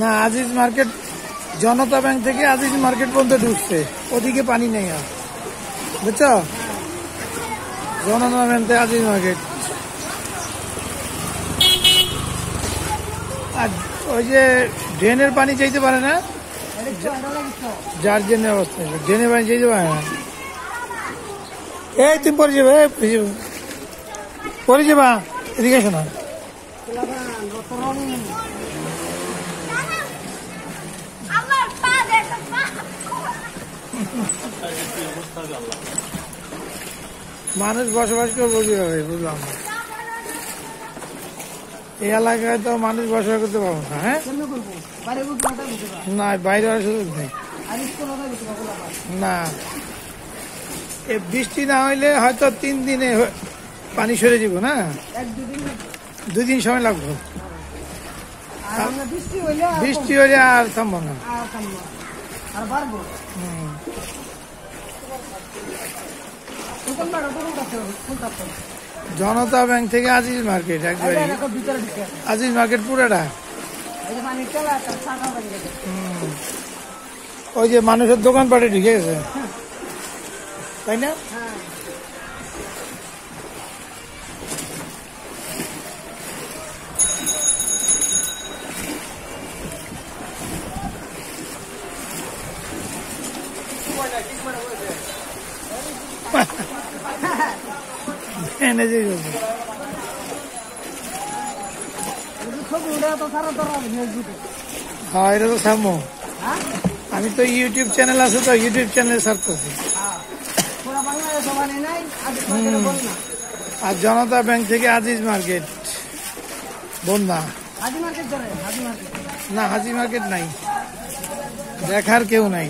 না আজিজ মার্কেট জনতা ব্যাংক থেকে আজিজ মার্কেট পর্যন্ত ঢুকছে, ওদিকে পানি নেই আর, বুঝছো? জনতা ব্যাংক থেকে আজিজ মার্কেট। আর ওই যে ড্রেনের পানি চাইতে পারে না, যার ড্রেনের অবস্থা, ড্রেনের পানি চাইতে পারে না। এই তুমি পরে যাবে, পরে যাবা, এদিকে এসো না। মানুষ বসবাস করবো কিভাবে, বুঝলাম না। এই এলাকায় তো মানুষ বসবাস করতে পারবো না। হ্যাঁ, না বাইরে আসার সুযোগ নেই। না, বৃষ্টি না হইলে হয়তো 3 দিনে পানি সরে যাব না, 2 দিন সময় লাগবে। বৃষ্টি হইলে আর থামবো না। জনতা ব্যাংক থেকে আজিজ মার্কেট, একবার আজিজ মার্কেট পুরাটা। ওই যে মানুষের দোকানপাটে ঢুকে গেছে, তাই না? হ্যাঁ, এটা তো সামো। আমি তো ইউটিউব চ্যানেল আছে, তো ইউটিউব চ্যানেলে ছাড়তেছি। আর জনতা ব্যাংক থেকে আজিজ মার্কেট বন্যা। না, হাজি মার্কেট নাই, দেখার কেউ নাই।